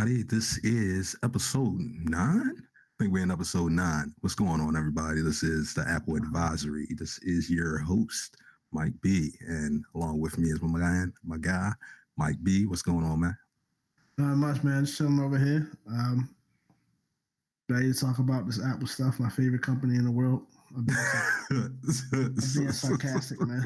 everybody. This is episode 9. I think we're in episode 9. What's going on, everybody? This is the Apple Advisory. This is your host, Mike B. And along with me is my guy, Mike B. What's going on, man? Not much, man. Just chilling over here. Ready to talk about this Apple stuff, my favorite company in the world. I'm being sarcastic, man.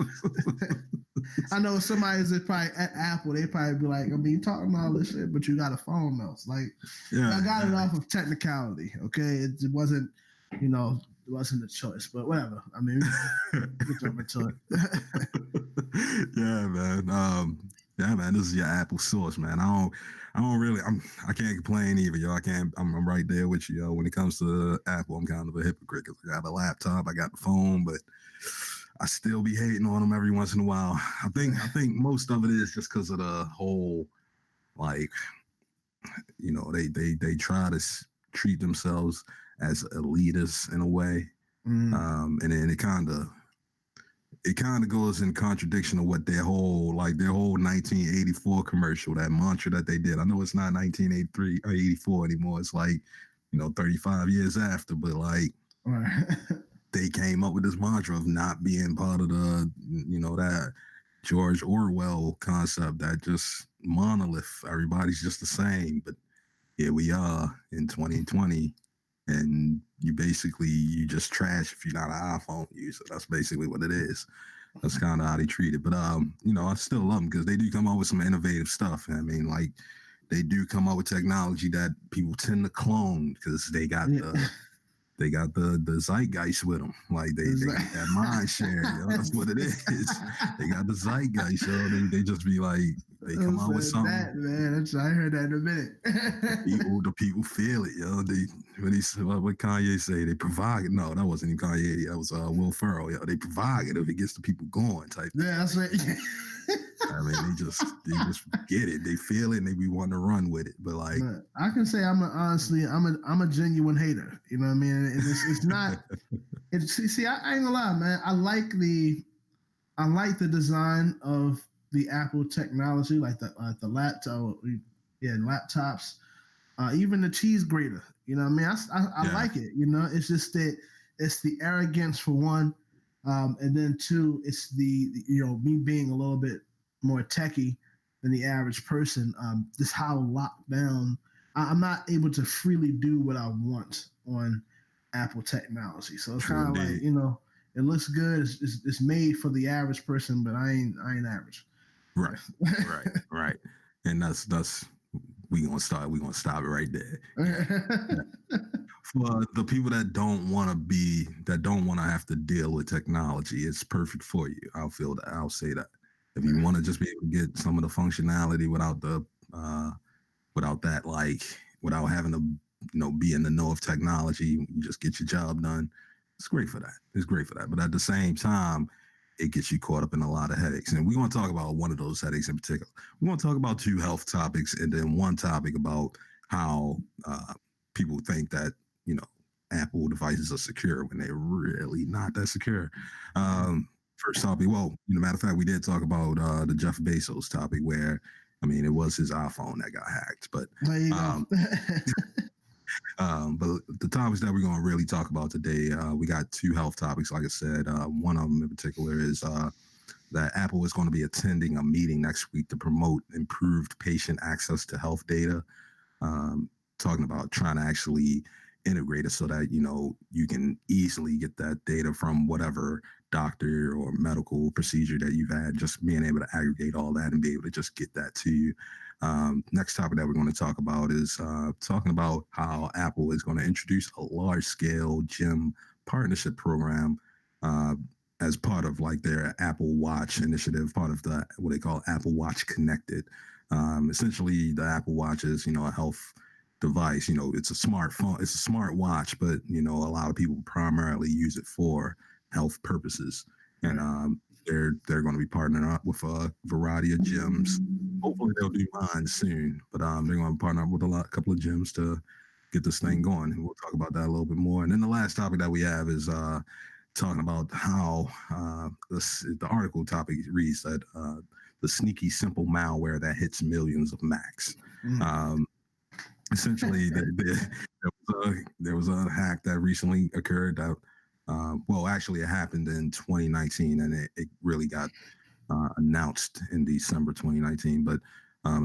I know somebody's probably at Apple, they probably be like, I mean, you talking about all this shit, but you got a phone though. It's like, I got it off of technicality, okay? It wasn't, it wasn't a choice, but whatever. I mean, we can jump into it. Yeah, man. This is your Apple source, man. I can't complain either, yo. I'm right there with you, yo. When it comes to Apple, I'm kind of a hypocrite because I got a laptop, I got the phone, but I still be hating on them every once in a while. I think most of it is just because of the whole, like, they try to treat themselves as elitists in a way, and then it kind of goes in contradiction of what their whole 1984 commercial, that mantra that they did. I know it's not 1983 or 84 anymore. It's like, 35 years after, but like they came up with this mantra of not being part of the, that George Orwell concept that just monolith. Everybody's just the same. But here we are in 2020. And you just trash if you're not an iPhone user. That's basically what it is. That's kind of how they treat it. But, I still love them because they do come up with some innovative stuff. I mean, like, they do come up with technology that people tend to clone because they got the zeitgeist with them. Like, they got that mind share. That's what it is. They got the zeitgeist, They just be like, they come out with something. Man, I heard that in a minute. The people feel it, what Kanye say? They provocative. No, that wasn't even Kanye. That was Will Ferrell. They provocative. It gets the people going type. Yeah, that's right. I mean, they just get it. They feel it, and they be wanting to run with it. But like, I can say I'm a genuine hater. You know what I mean? It's not. See, I ain't gonna lie, man. I like the design of the Apple technology, like the laptop, laptops, even the cheese grater. You know what I mean? I like it. It's just that it's the arrogance for one, and then two, it's the me being a little bit more techie than the average person. Just how locked down. I'm not able to freely do what I want on Apple technology. So it's kind of like, it looks good. It's made for the average person, but I ain't average. Right. And that's we gonna stop it right there. For the people that don't want to have to deal with technology, it's perfect for you. I'll say that. If you want to just be able to get some of the functionality without having to be in the know of technology, you just get your job done. It's great for that. But at the same time, it gets you caught up in a lot of headaches. And we want to talk about one of those headaches in particular. We want to talk about 2 health topics and then one topic about how people think that, Apple devices are secure when they're really not that secure. First topic, matter of fact, we did talk about the Jeff Bezos topic where, it was his iPhone that got hacked. But there you go. but the topics that we're going to really talk about today, we got 2 health topics. Like I said, one of them in particular is that Apple is going to be attending a meeting next week to promote improved patient access to health data. Talking about trying to actually integrate it so that, you can easily get that data from whatever doctor or medical procedure that you've had, just being able to aggregate all that and be able to just get that to you. Next topic that we're going to talk about is talking about how Apple is going to introduce a large-scale gym partnership program as part of like their Apple Watch initiative, part of what they call Apple Watch Connected. Essentially, the Apple Watch is, a health device. It's a smartphone, it's a smart watch, but a lot of people primarily use it for health purposes. And they're going to be partnering up with a variety of gyms. Hopefully they'll do mine soon, but they're going to partner up with a couple of gyms to get this thing going. And we'll talk about that a little bit more. And then the last topic that we have is talking about how the article topic reads that the sneaky, simple malware that hits millions of Macs. essentially there was a hack that recently occurred that well, actually it happened in 2019, and it really got announced in December 2019. But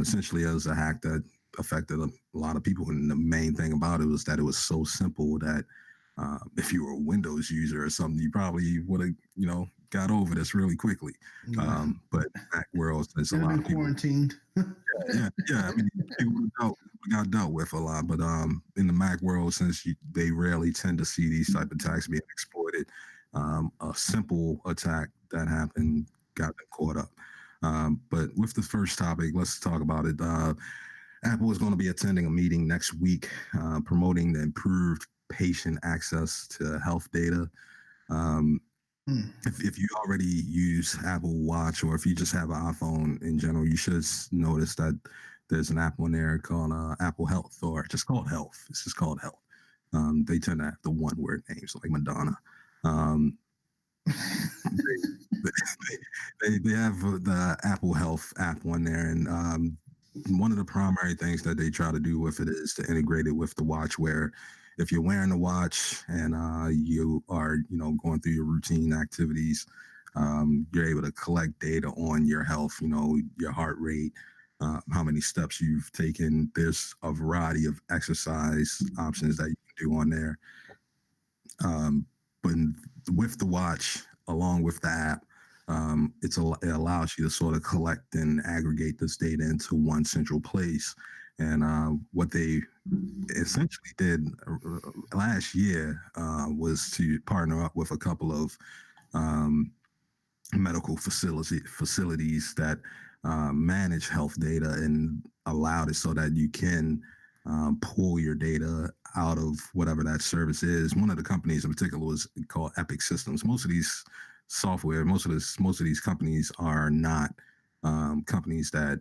essentially, it was a hack that affected a lot of people. And the main thing about it was that it was so simple that if you were a Windows user or something, you probably would have, got over this really quickly. Yeah. But Mac world, there's a Should have lot been of people. quarantined. Yeah. I mean, people got dealt with a lot, but in the Mac world, since they rarely tend to see these type of attacks being exploited, a simple attack that happened got them caught up. But with the first topic, let's talk about it. Apple is going to be attending a meeting next week promoting the improved patient access to health data. Um, if you already use Apple Watch, or if you just have an iPhone in general, you should notice that there's an app on there called Apple Health, or just called Health. It's just called Health. They tend to have the one word names like Madonna. Um, they have the Apple Health app on there, and one of the primary things that they try to do with it is to integrate it with the watch. Where if you're wearing a watch and you are, going through your routine activities, you're able to collect data on your health. Your heart rate. How many steps you've taken. There's a variety of exercise options that you can do on there. Um, but with the watch, along with the app, it allows you to sort of collect and aggregate this data into one central place. And what they essentially did last year was to partner up with a couple of um, medical facilities that manage health data, and allowed it so that you can pull your data out of whatever that service is. One of the companies in particular was called Epic Systems. Most of these software, most of these companies are not companies that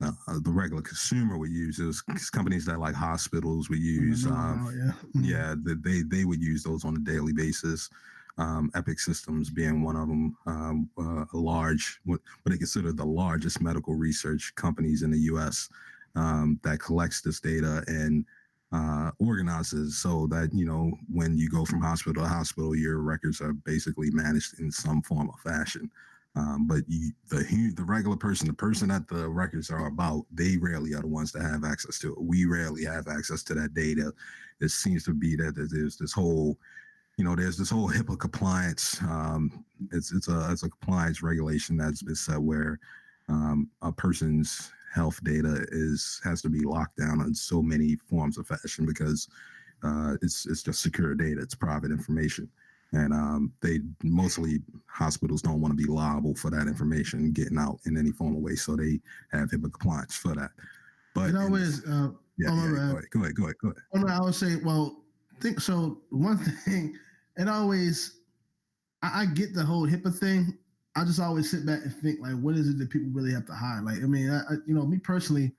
the regular consumer would use. It was companies that like hospitals would use. Yeah. Yeah, they would use those on a daily basis. Epic Systems being one of them, a large, what they consider the largest medical research companies in the U.S. That collects this data and organizes so that when you go from hospital to hospital, your records are basically managed in some form or fashion. But the regular person, the person that the records are about, they rarely are the ones that have access to it. We rarely have access to that data. It seems to be that there's this whole HIPAA compliance. It's a compliance regulation that's been set where a person's health data has to be locked down in so many forms of fashion, because it's just secure data. It's private information. And they mostly hospitals don't want to be liable for that information getting out in any form of way, so they have HIPAA compliance for that. But It always, yeah, go ahead. I would say, well, think so. One thing, it always, I get the whole HIPAA thing. I just always sit back and think, like, what is it that people really have to hide? Like, I mean, me personally,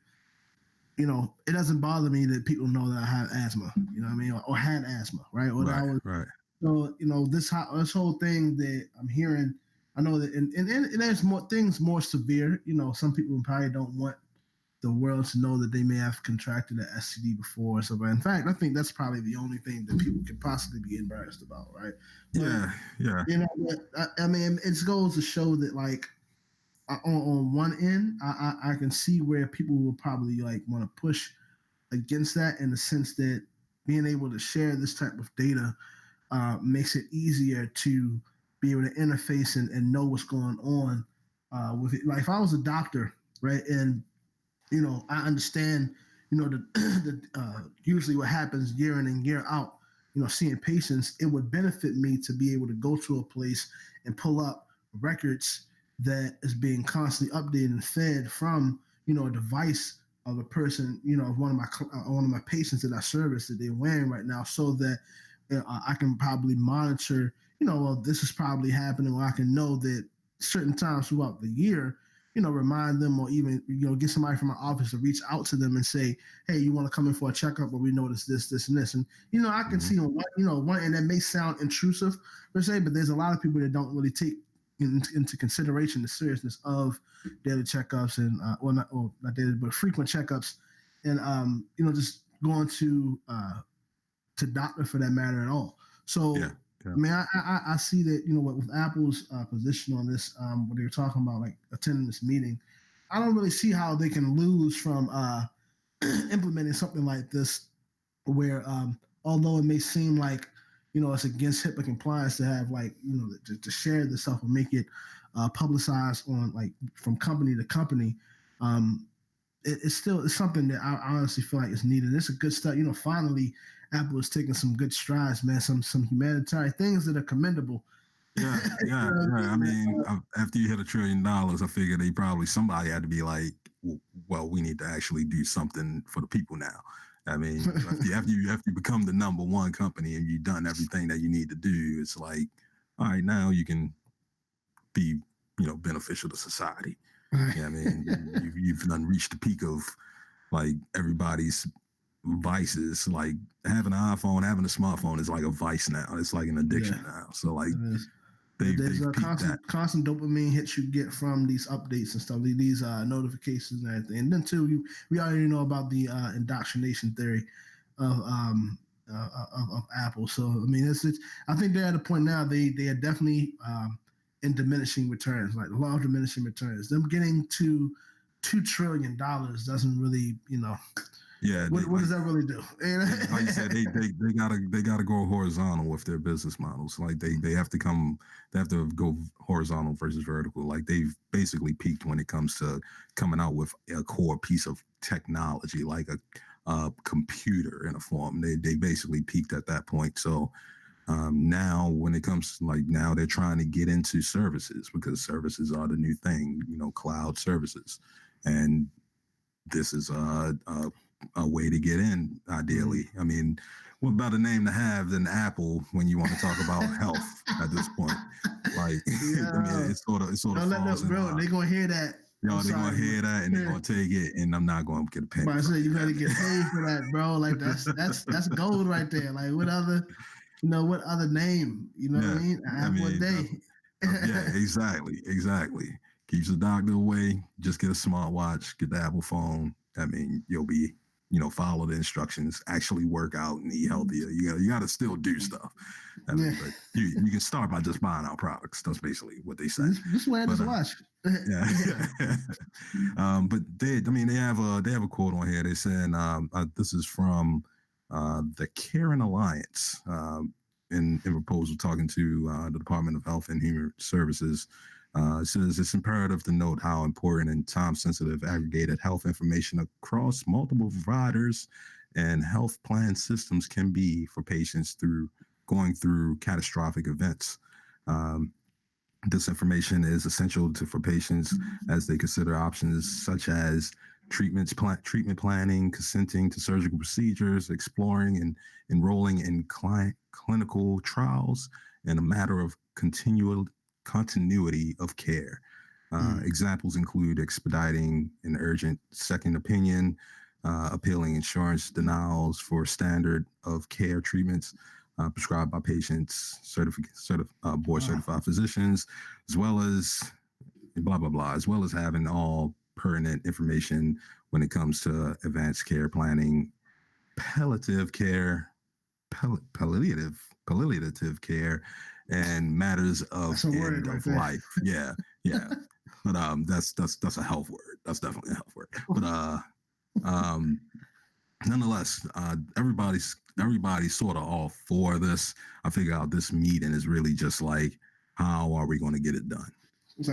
it doesn't bother me that people know that I have asthma, you know what I mean, or had asthma, right? Or that I was, Right. so this whole thing that I'm hearing, I know that, and there's more things more severe. Some people probably don't want the world to know that they may have contracted an STD before or something. In fact, I think that's probably the only thing that people could possibly be embarrassed about, right? Yeah, yeah. I mean, it goes to show that, like, on one end, I can see where people will probably like want to push against that, in the sense that being able to share this type of data makes it easier to be able to interface and know what's going on with it. Like, if I was a doctor, right, and I understand, usually what happens year in and year out, seeing patients, it would benefit me to be able to go to a place and pull up records that is being constantly updated and fed from, a device of a person, of one of my patients that I service that they're wearing right now, so that I can probably monitor, well, this is probably happening, or I can know that certain times throughout the year, remind them, or even, get somebody from my office to reach out to them and say, hey, you want to come in for a checkup, or we noticed this, and this. And, I can see on one, and that may sound intrusive per se, but there's a lot of people that don't really take into consideration the seriousness of daily checkups and, not daily, but frequent checkups. And, just going to doctor for that matter at all. So, Yeah. Yeah. I mean, I see that, with Apple's position on this, when they were talking about like attending this meeting, I don't really see how they can lose from implementing something like this, where although it may seem like it's against HIPAA compliance to have like to share this stuff and make it publicized on like from company to company. It's something that I honestly feel like is needed. It's a good step. Finally, Apple is taking some good strides, man. Some humanitarian things that are commendable. Yeah, yeah, yeah. I mean, after you hit $1 trillion, I figured somebody had to be like, well, we need to actually do something for the people now. I mean, after you become the number one company and you've done everything that you need to do, it's like, all right, now you can be, beneficial to society. Yeah, I mean, you've done reached the peak of like everybody's vices. Like having an iPhone, having a smartphone is like a vice now. It's like an addiction now. So like they've peaked that. Constant dopamine hits you get from these updates and stuff, these notifications and everything. And then too, we already know about the indoctrination theory of Apple. So I mean, I think they're at a point now. They are definitely in diminishing returns, like the law of diminishing returns. Them getting to $2 trillion doesn't really, Yeah. What does that really do? Like you said, they gotta go horizontal with their business models. Like they have to go horizontal versus vertical. Like they've basically peaked when it comes to coming out with a core piece of technology, like a computer in a form. They basically peaked at that point. So now when it comes now they're trying to get into services because services are the new thing, cloud services. And this is a way to get in, ideally. I mean, what better name to have than Apple when you want to talk about health at this point? Like, yeah. I mean, it sort of falls in line. They're going to hear that. They're going to hear that and they're going to take it, and I'm not going to get a penny. But I said you got to get paid for that, bro. Like that's gold right there. Like what other name? You know what I mean? Apple a day. Yeah, exactly. Keeps the doctor away. Just get a smartwatch, get the Apple phone. I mean, you'll be, follow the instructions, actually work out and eat healthier. You got to still do stuff. I mean, but you can start by just buying our products. That's basically what they say. Just wear this watch. Yeah. But they have a quote on here. They saying this is from the Caring Alliance in proposal talking to the Department of Health and Human Services. It says it's imperative to note how important and time-sensitive aggregated health information across multiple providers and health plan systems can be for patients going through catastrophic events. This information is essential for patients as they consider options such as treatment planning, consenting to surgical procedures, exploring and enrolling in clinical trials, and a matter of continuity of care. Examples include expediting an urgent second opinion, appealing insurance denials for standard of care treatments prescribed by patients, board certified physicians, as well as blah, blah, blah, as well as having all pertinent information when it comes to advanced care planning, palliative care, palliative care, and matters of end of life. Yeah. But that's a health word. That's definitely a health word. But nonetheless, everybody's sort of all for this. I figure out this meeting is really just like, how are we going to get it done?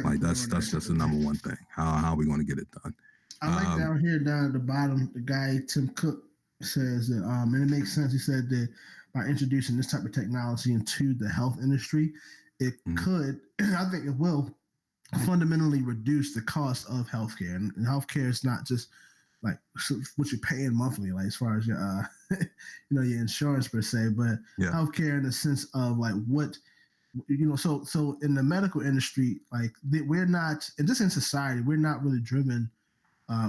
Like that's just the number one thing. How are we going to get it done? I like down at the bottom, the guy Tim Cook says that, and it makes sense. He said that by introducing this type of technology into the health industry, it could, I think it will, fundamentally reduce the cost of healthcare. And healthcare is not just like what you're paying monthly, like as far as your your insurance per se, but healthcare in the sense of like what so in the medical industry, like we're not, and just in society, we're not really driven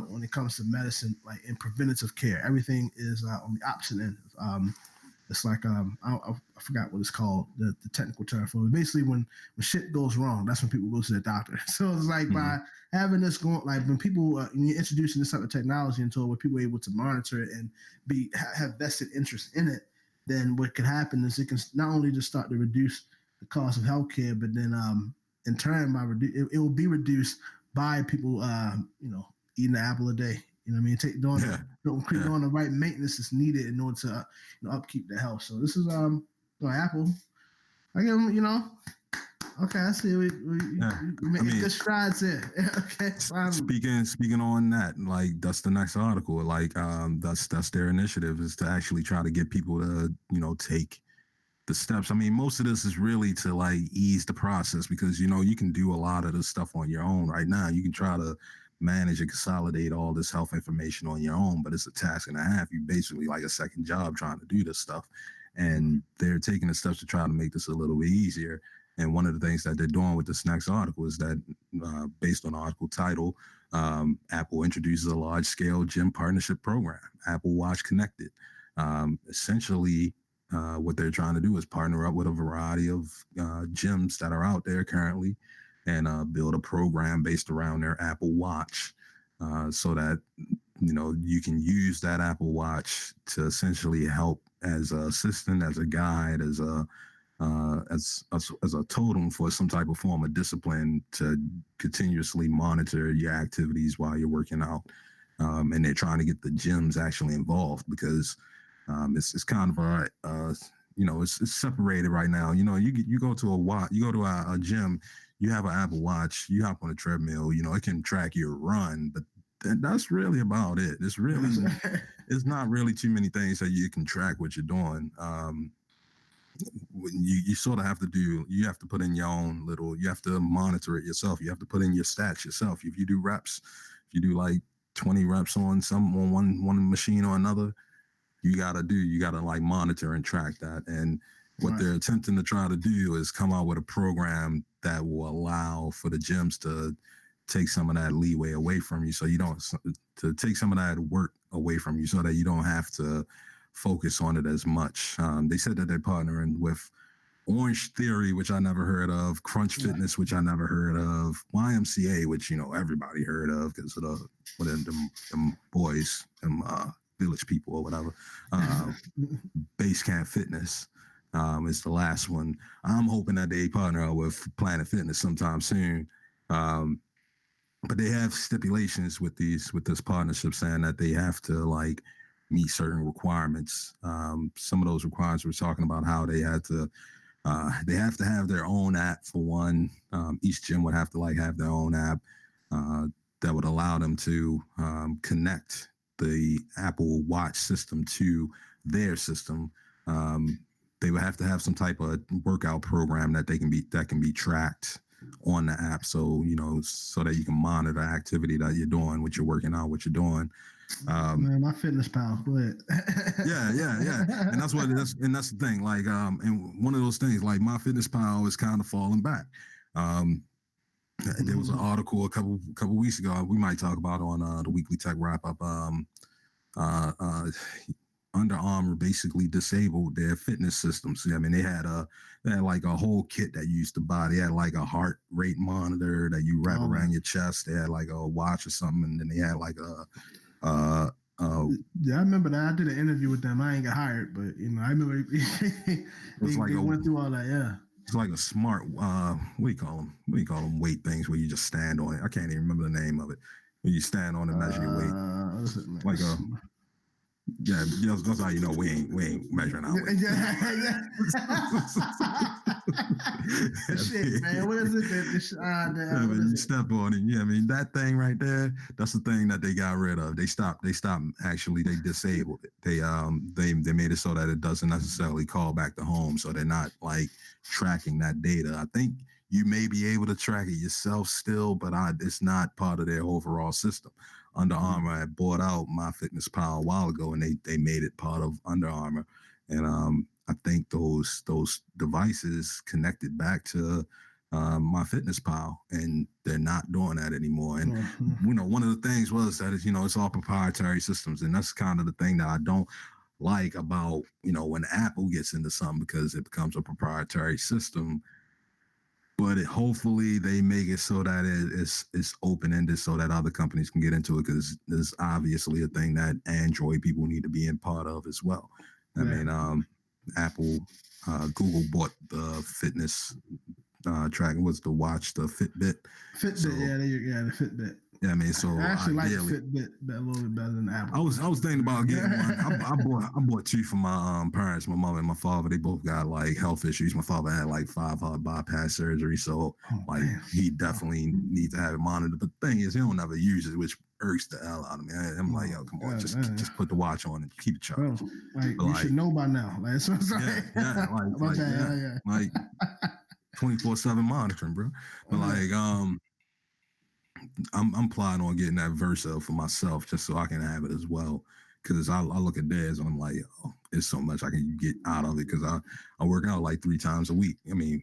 when it comes to medicine, like in preventative care. Everything is on the opposite end. It's like I forgot what it's called, the technical term for it. Basically, when shit goes wrong, that's when people go to the doctor. So it's like by having this going, like when people when you're introducing this type of technology into it, where people are able to monitor it and have vested interest in it, then what can happen is it can not only just start to reduce the cost of healthcare, but then in turn it will be reduced by people eating an apple a day. You know what I mean? Doing the right maintenance that's needed in order to upkeep the health. So this is Apple. I give them, okay. I see we making good strides here. Okay. Speaking on that, like that's the next article. Like that's their initiative is to actually try to get people to take the steps. I mean, most of this is really to like ease the process because you can do a lot of this stuff on your own right now. You can try to manage and consolidate all this health information on your own, but it's a task and a half. You basically like a second job trying to do this stuff, and they're taking the steps to try to make this a little bit easier. And one of the things that they're doing with this next article is that, based on the article title, Apple introduces a large-scale gym partnership program, Apple Watch Connected. Essentially, what they're trying to do is partner up with a variety of gyms that are out there currently and build a program based around their Apple Watch so that, you can use that Apple Watch to essentially help as an assistant, as a guide, as a totem for some type of form of discipline to continuously monitor your activities while you're working out. And they're trying to get the gyms actually involved because it's kind of it's separated right now. You go to a gym, you have an Apple Watch, you hop on a treadmill, it can track your run, but that's really about it. It's not really too many things that you can track what you're doing. You sort of have to put in your own you have to monitor it yourself. You have to put in your stats yourself. If you do reps, if you do like 20 reps on one machine or another, you gotta like monitor and track that. And what they're attempting to try to do is come out with a program that will allow for the gyms to take some of that leeway away from you, so you don't to take some of that work away from you, so that you don't have to focus on it as much. They said that they're partnering with Orange Theory, which I never heard of, Crunch Fitness, which I never heard of, YMCA, which everybody heard of because of them boys, them village people or whatever. Basecamp Fitness is the last one. I'm hoping that they partner with Planet Fitness sometime soon. But they have stipulations with this partnership saying that they have to like meet certain requirements. Some of those requirements we're talking about how they have to have their own app for one. Each gym would have to like have their own app that would allow them to connect the Apple Watch system to their system. They would have to have some type of workout program that can be tracked on the app, so so that you can monitor activity that you're doing, what you're working out, what you're doing. Man, my fitness pal, go ahead. yeah, and that's the thing. Like, and one of those things, like my fitness pal is kind of falling back. There was an article a couple weeks ago we might talk about on the weekly tech wrap up. Under Armour basically disabled their fitness systems. I mean, they had like a whole kit that you used to buy. They had like a heart rate monitor that you wrap around your chest. They had like a watch or something, and then they had like yeah, I remember that. I did an interview with them. I ain't got hired, but I remember they went through all that. Yeah, it's like a smart what do you call them weight things where you just stand on it. I can't even remember the name of it. When you stand on and measure your weight, like a that's how we ain't measuring our weight. Shit, man. What is it? You step on it. Yeah, I mean that thing right there. That's the thing that they got rid of. They stopped. Actually, they disabled it. They made it so that it doesn't necessarily call back to home. So they're not like tracking that data. I think you may be able to track it yourself still, but it's not part of their overall system. Under Armour had bought out MyFitnessPal a while ago, and they made it part of Under Armour. And I think those devices connected back to MyFitnessPal, and they're not doing that anymore. And one of the things was that it's all proprietary systems, and that's kind of the thing that like about, when Apple gets into something, because it becomes a proprietary system, but hopefully they make it so that it's open ended so that other companies can get into it, because there's obviously a thing that Android people need to be in part of as well. I Yeah. mean, Apple, Google bought the fitness tracking, was the watch, the Fitbit. Fitbit, So, the Fitbit. yeah, I mean, so I actually like the ideally, Fitbit a little bit better than Apple. I was thinking about getting one. I bought two for my parents, my mom and my father. They both got like health issues. My father had like 5 heart bypass surgery, so like man. he definitely needs to have it monitored. But the thing is, he don't ever use it, which irks the hell out of me. I'm like, yo, come on, just put the watch on and keep it charged. Like, you should know by now. Like, that's what I'm saying. Like 24/7 monitoring, bro. But like, I'm planning on getting that Versa for myself, just so I can have it as well. Because I look at theirs and I'm like, oh, there's so much I can get out of it. Because I work out like 3 times a week. I mean,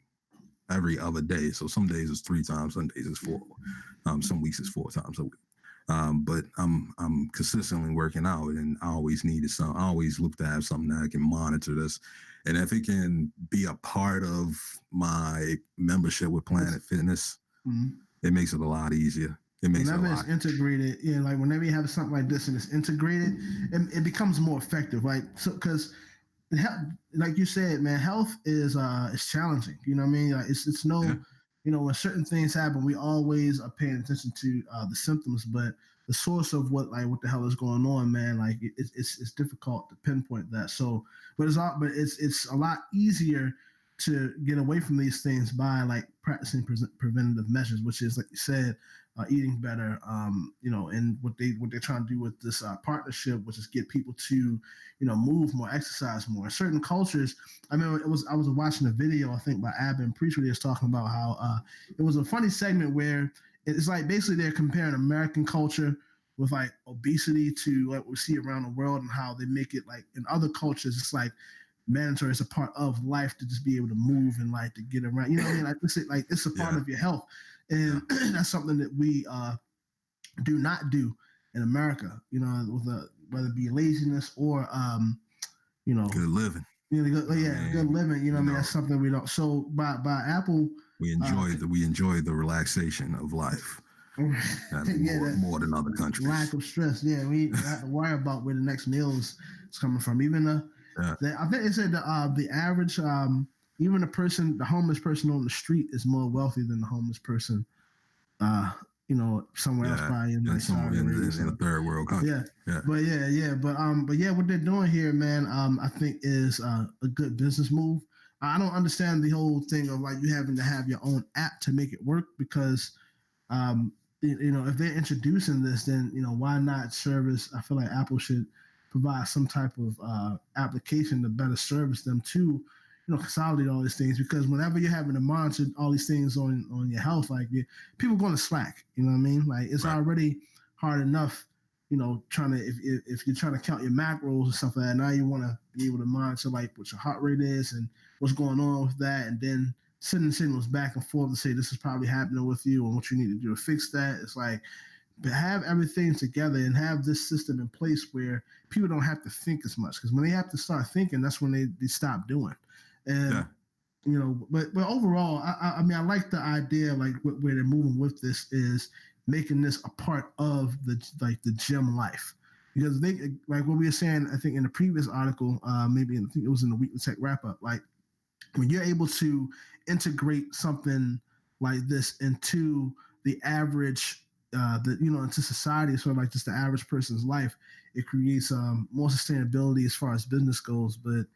every other day. So some days it's 3 times, some days it's 4. Some weeks it's 4 times a week. But I'm consistently working out, and I always needed some. I always look to have something that I can monitor this, and if it can be a part of my membership with Planet Fitness, it makes it a lot easier. It makes whenever it a lot. It's integrated, like whenever you have something like this and it's integrated, it becomes more effective. Like, so because like you said, man, health is challenging. You know what I mean? Like, it's no. Yeah. When certain things happen, we always are paying attention to the symptoms, but the source of what the hell is going on, man, like it's difficult to pinpoint that. So, but it's a lot easier to get away from these things by like practicing preventative measures, which is, like you said, eating better, and what they're trying to do with this partnership, which is get people to, move more, exercise more. Certain cultures, I mean, I was watching a video, I think by Abba and Preach, where he was talking about how it was a funny segment where it's like basically they're comparing American culture with like obesity to what we see around the world, and how they make it like in other cultures, it's like mandatory. It's a part of life to just be able to move and like to get around. You know what I mean? Like it's a part of your health, and that's something that we do not do in America. With whether it be laziness or good living. Good living. What I mean? That's something we don't. So by Apple, we enjoy the relaxation of life. More than other countries. Lack of stress. Yeah, we don't have to worry about where the next meal is coming from. Even I think they said the average, even the homeless person on the street is more wealthy than the homeless person, somewhere else, probably in a third world country. But what they're doing here, man, I think is a good business move. I don't understand the whole thing of like you having to have your own app to make it work, because if they're introducing this, then why not service? I feel like Apple should provide some type of application to better service them to, consolidate all these things. Because whenever you're having to monitor all these things on your health, like people are going to slack. You know what I mean? Like it's already hard enough, trying to if you're trying to count your macros and stuff like that. Now you want to be able to monitor like what your heart rate is and what's going on with that, and then sending signals back and forth to say this is probably happening with you and what you need to do to fix that. It's like, but have everything together and have this system in place where people don't have to think as much, because when they have to start thinking, that's when they stop doing. And but overall, I mean, I like the idea, like where they're moving with this is making this a part of the gym life, because they, like what we were saying, I think in the previous article, maybe I think it was in the Weekly Tech Wrap Up, like when you're able to integrate something like this into the average, into society, sort of like just the average person's life, it creates more sustainability as far as business goes. But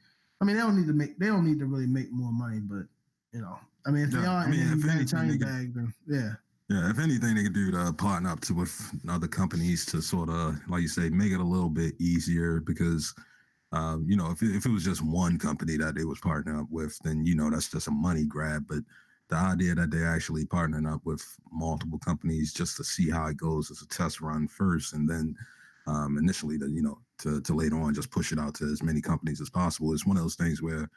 I mean, they don't need to really make more money, but I mean, if they are, if anything, bag, then yeah, if anything, they could do to partner up with other companies to sort of, like you say, make it a little bit easier, because if it was just one company that they was partnering up with, then that's just a money grab. But the idea that they're actually partnering up with multiple companies just to see how it goes as a test run first, and then initially to later on just push it out to as many companies as possible. It's one of those things where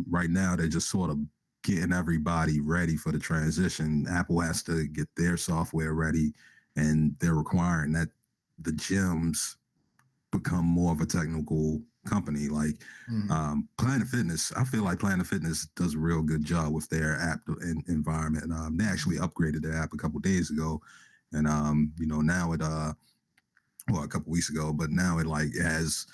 right now they're just sort of getting everybody ready for the transition. Apple has to get their software ready, and they're requiring that the gyms become more of a technical company. Like Planet Fitness, I feel like Planet Fitness does a real good job with their app environment. They actually upgraded their app a couple days ago, and now it well, a couple weeks ago, but now it has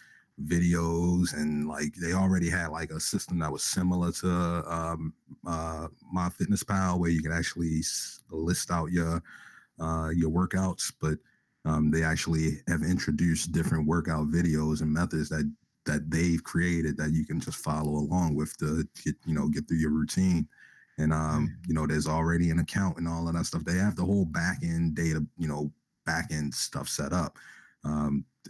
videos, and like they already had like a system that was similar to MyFitnessPal, where you can actually list out your workouts, but they actually have introduced different workout videos and methods that they've created that you can just follow along with to get through your routine. And there's already an account and all of that stuff. They have the whole back end data, back end stuff set up.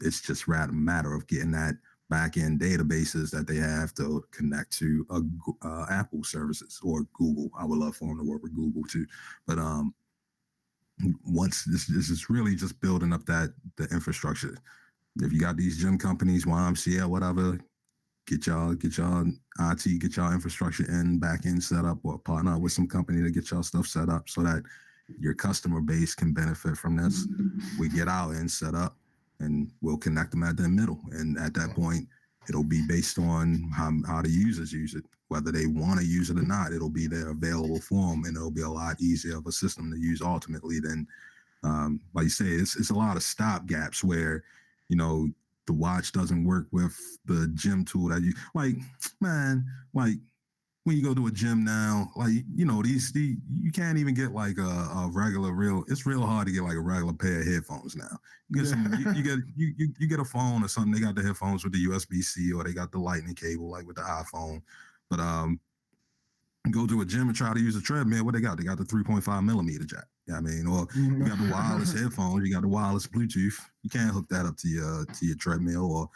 It's just rather a matter of getting that back end databases that they have to connect to Apple services or Google. I would love for them to work with Google too, but once this is really just building up the infrastructure. If you got these gym companies, YMCA, whatever, get y'all IT, get y'all infrastructure and back end set up, or partner with some company to get y'all stuff set up so that your customer base can benefit from this. We get our end set up, and we'll connect them at the middle. And at that point, it'll be based on how the users use it. Whether they want to use it or not, it'll be there available for them, and it'll be a lot easier of a system to use ultimately than, like you say, it's a lot of stop gaps where, the watch doesn't work with the gym tool that you like, man, like when you go to a gym now, like, these you can't even get like a regular it's real hard to get like a regular pair of headphones now. You get you get a phone or something, they got the headphones with the USB-C, or they got the lightning cable like with the iPhone. But go to a gym and try to use a treadmill, what they got? They got the 3.5 millimeter jack. I mean, or you got the wireless headphones, you got the wireless Bluetooth. You can't hook that up to your treadmill. Or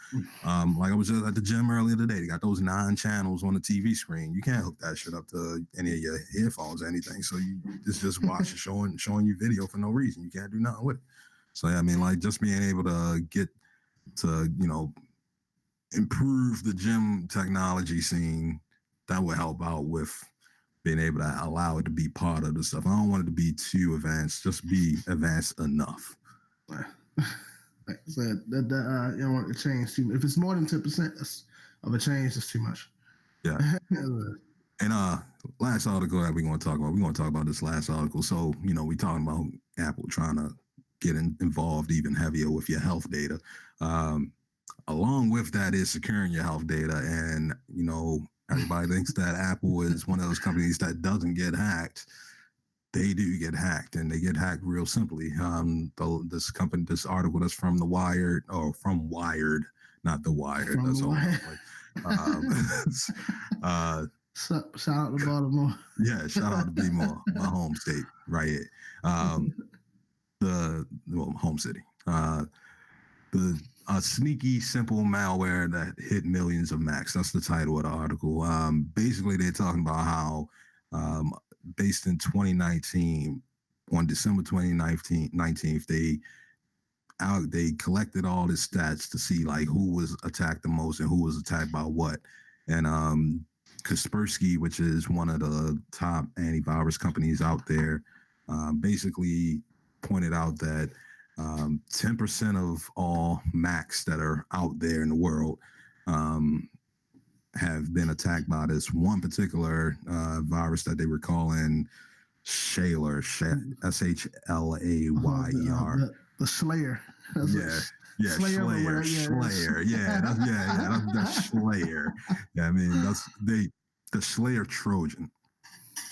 like I was just at the gym earlier today, they got those 9 channels on the TV screen. You can't hook that shit up to any of your headphones or anything. So it's just watching showing you video for no reason. You can't do nothing with it. So I mean, like just being able to get to improve the gym technology scene, that would help out with being able to allow it to be part of the stuff. I don't want it to be too advanced, just be advanced enough. Like I said, you don't want it to change too much. If it's more than 10% of a change, it's too much. Yeah. And last article that we're going to talk about this last article. So, we talking about Apple trying to get involved even heavier with your health data. Along with that is securing your health data. And, everybody thinks that Apple is one of those companies that doesn't get hacked. They do get hacked, and they get hacked real simply. This article that's from Wired, not the Wired. That's all. Shout out to Baltimore. Yeah, shout out to Baltimore, my home state, right here. Home city. A sneaky, simple malware that hit millions of Macs. That's the title of the article. Basically, they're talking about how, based in 2019, on December 19th, they collected all the stats to see like who was attacked the most and who was attacked by what. And Kaspersky, which is one of the top antivirus companies out there, basically pointed out that 10% of all Macs that are out there in the world have been attacked by this one particular virus that they were calling Shaler, SHLAYER. The Slayer. Slayer. That's Slayer. Yeah, I mean the Slayer Trojan.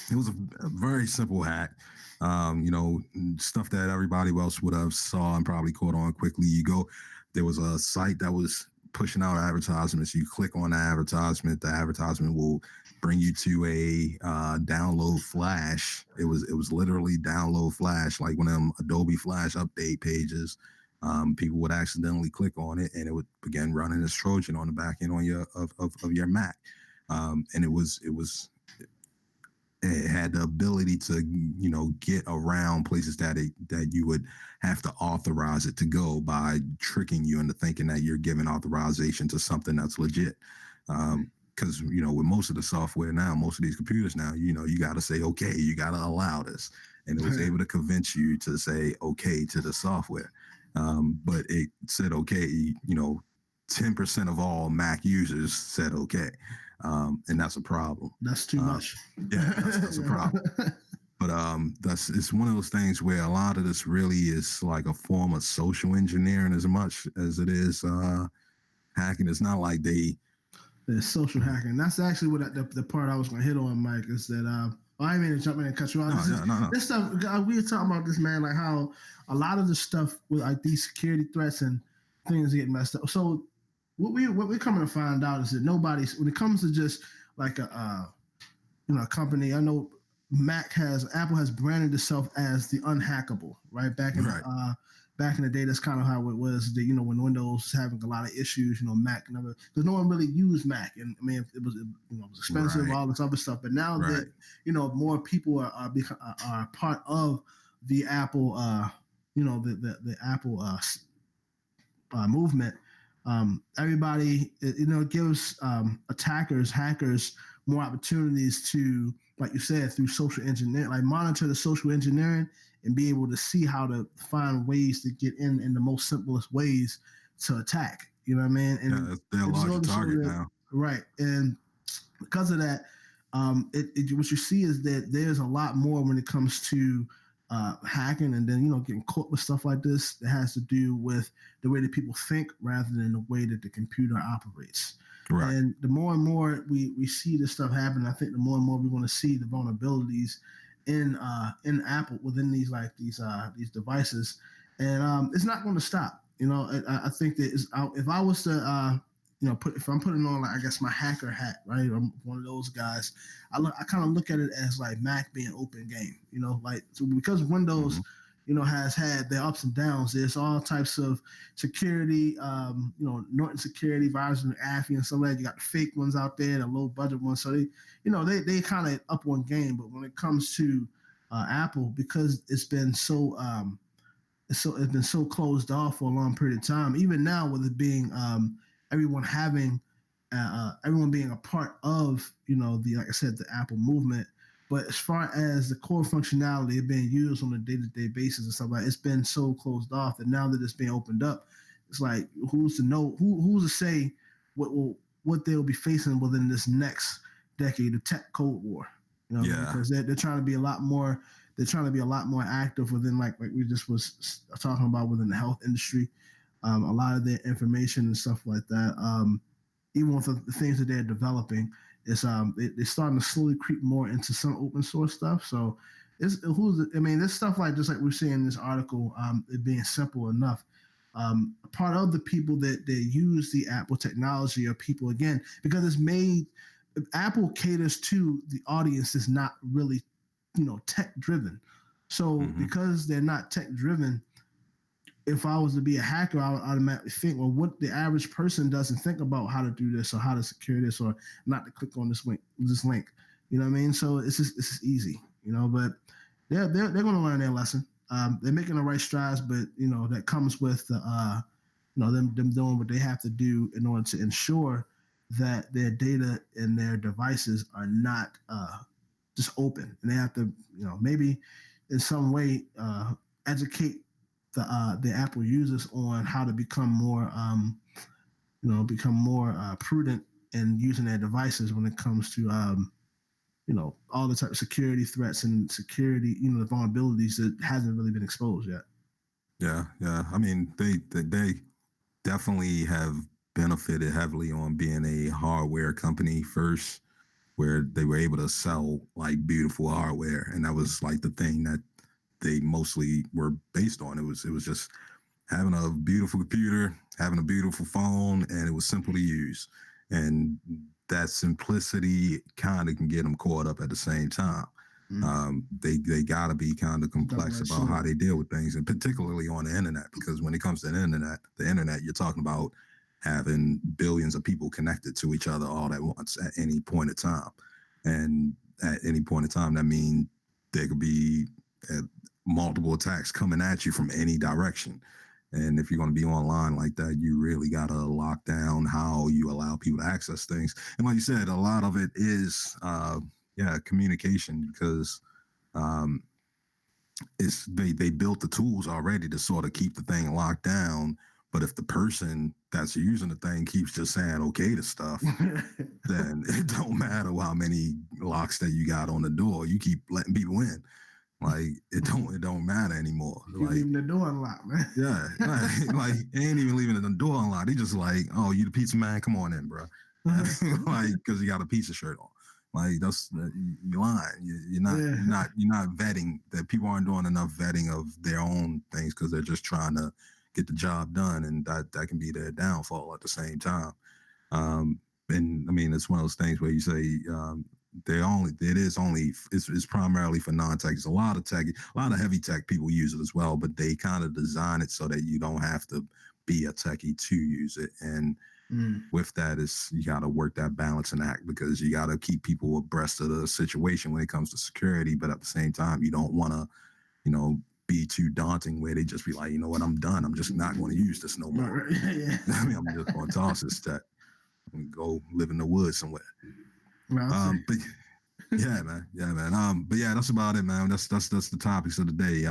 It was a very simple hack. Stuff that everybody else would have saw and probably caught on quickly. There was a site that was pushing out advertisements. You click on the advertisement will bring you to a download Flash. It was literally download Flash, like one of them Adobe Flash update pages. People would accidentally click on it, and it would begin running this Trojan on the back end on your Mac. And it had the ability to, get around places that you would have to authorize it to go by tricking you into thinking that you're giving authorization to something that's legit. Because, with most of the software now, most of these computers now, you got to say, okay, you got to allow this. And it was able to convince you to say, okay, to the software. But it said, okay, 10% of all Mac users said okay, and that's a problem. That's too much. Yeah, that's a problem. But that's it's one of those things where a lot of this really is like a form of social engineering as much as it is hacking. It's not like they The social hacking. That's actually what the part I was going to hit on, Mike, is that I mean to jump in and cut you off. This stuff we were talking about this, man, like how a lot of the stuff with like these security threats and things get messed up. So what we're coming to find out is that nobody's, when it comes to just like a a company. I know Apple has branded itself as the unhackable, right? Back in the day, that's kind of how it was. That, when Windows was having a lot of issues, Mac never, because no one really used Mac, and I mean it was expensive, all this other stuff. But now that more people are part of the Apple, the Apple movement. Everybody, gives attackers, hackers more opportunities to, like you said, through social engineering, like monitor the social engineering and be able to see how to find ways to get in the most simplest ways to attack. You know what I mean? And they're a larger target now. Right. And because of that, what you see is that there's a lot more when it comes to hacking, and then getting caught with stuff like this that has to do with the way that people think rather than the way that the computer operates. Right. And the more and more we see this stuff happen, I think the more and more we want to see the vulnerabilities in Apple within these devices, and it's not going to stop. I think that if I was to if I'm putting on, like, I guess, my hacker hat, right? I'm one of those guys. I kind of look at it as like Mac being open game, so because Windows, has had their ups and downs. There's all types of security, Norton security, virus and AFI and stuff like that. You got the fake ones out there, the low budget ones. So they kind of up one game. But when it comes to Apple, because it's been so closed off for a long period of time, even now with it being everyone being a part of like I said, the Apple movement. But as far as the core functionality being used on a day-to-day basis and stuff like that, it's been so closed off that now that it's being opened up, it's like, who's to know, who's to say what they'll be facing within this next decade of tech cold war? Because they're trying to be a lot more. They're trying to be a lot more active within, like we just was talking about, within the health industry. A lot of their information and stuff like that. Even with the things that they're developing, it's they're starting to slowly creep more into some open source stuff. So there's stuff like, just like we're seeing in this article, it being simple enough. Part of the people that use the Apple technology are people, again, because it's made, Apple caters to the audience that's not really tech driven. So because they're not tech driven, if I was to be a hacker, I would automatically think, well, what the average person doesn't think about how to do this or how to secure this or not to click on this link. You know what I mean? So it's just easy, but they're going to learn their lesson. They're making the right strides, but that comes with them doing what they have to do in order to ensure that their data and their devices are not just open, and they have to maybe in some way educate the Apple users on how to become more prudent in using their devices when it comes to all the type of security threats and security the vulnerabilities that hasn't really been exposed yet. Yeah. I mean, they definitely have benefited heavily on being a hardware company first, where they were able to sell like beautiful hardware, and that was like the thing that they mostly were based on. It was just having a beautiful computer, having a beautiful phone, and it was simple to use. And that simplicity kind of can get them caught up at the same time. They got to be kind of complex about how they deal with things, and particularly on the internet, because when it comes to the internet, you're talking about having billions of people connected to each other all at once at any point in time. And at any point in time, that means there could be multiple attacks coming at you from any direction. And if you're going to be online like that, you really got to lock down how you allow people to access things. And like you said, a lot of it is, communication, because they built the tools already to sort of keep the thing locked down But if the person that's using the thing keeps just saying okay to stuff, then it don't matter how many locks that you got on the door. You keep letting people in. Like it don't matter anymore. You're leaving the door unlocked, man. Yeah, like they ain't even leaving the door unlocked. They just like, oh, you the pizza man? Come on in, bro. Like, because you got a pizza shirt on. Like that's you're lying. You're not vetting. That people aren't doing enough vetting of their own things because they're just trying to get the job done, and that can be their downfall at the same time. And I mean, it's one of those things where you say it's primarily for non-techies. A lot of heavy tech people use it as well, but they kind of design it so that you don't have to be a techie to use it. And with that, you got to work that balancing act because you got to keep people abreast of the situation when it comes to security, but at the same time, you don't want to, be too daunting where they just be like, you know what, I'm done. I'm just not going to use this no more. Yeah. I mean, I'm just going to toss this tech and go live in the woods somewhere. But yeah, man. But yeah, that's about it, man. That's the topics of the day.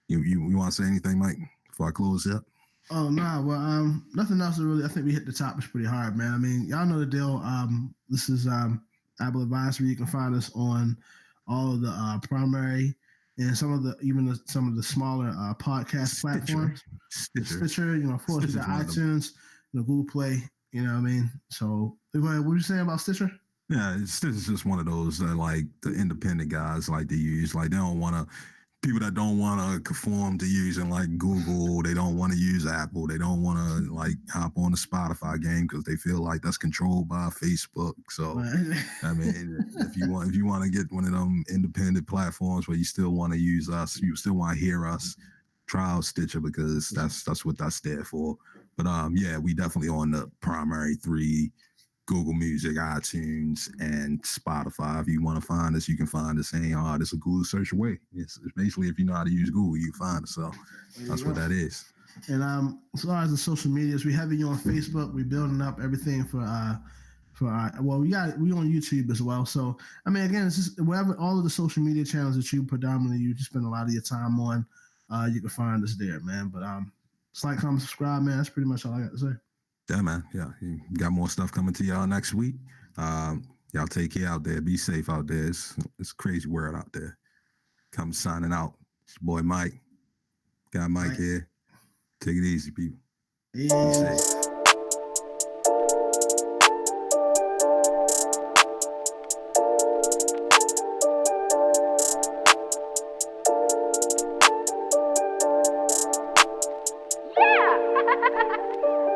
You want to say anything, Mike, before I close up? Oh no, well, nothing else really. I think we hit the topics pretty hard, man. I mean, y'all know the deal. This is Apple Advisory. You can find us on all of the primary and some of the smaller podcast platforms. Stitcher, of course, we got iTunes, Google Play. You know what I mean? So, what were you saying about Stitcher? Yeah, Stitcher's just one of those like the independent guys like to use. Like they don't want to. People that don't want to conform to using like Google, they don't want to use Apple, they don't want to like hop on the Spotify game because they feel like that's controlled by Facebook. So, I mean, if you want to get one of them independent platforms where you still want to use us, you still want to hear us, try out Stitcher because that's what that's there for. But yeah, we definitely on the primary three. Google Music, iTunes, and Spotify. If you want to find us, you can find us saying, oh, this is a Google search away. It's basically, if you know how to use Google, you can find us. So that's what that is. And as far as the social medias, we have you on Facebook. We're building up everything for we on YouTube as well. So I mean, again, it's just wherever all of the social media channels that you spend a lot of your time on, you can find us there, man. But like, comment, subscribe, man. That's pretty much all I got to say. Yeah, man. Yeah, you got more stuff coming to y'all next week. Y'all take care out there. Be safe out there. It's a crazy world out there. Come signing out. It's your boy Mike. Got Mike here. Take it easy, people. Be safe. Yeah!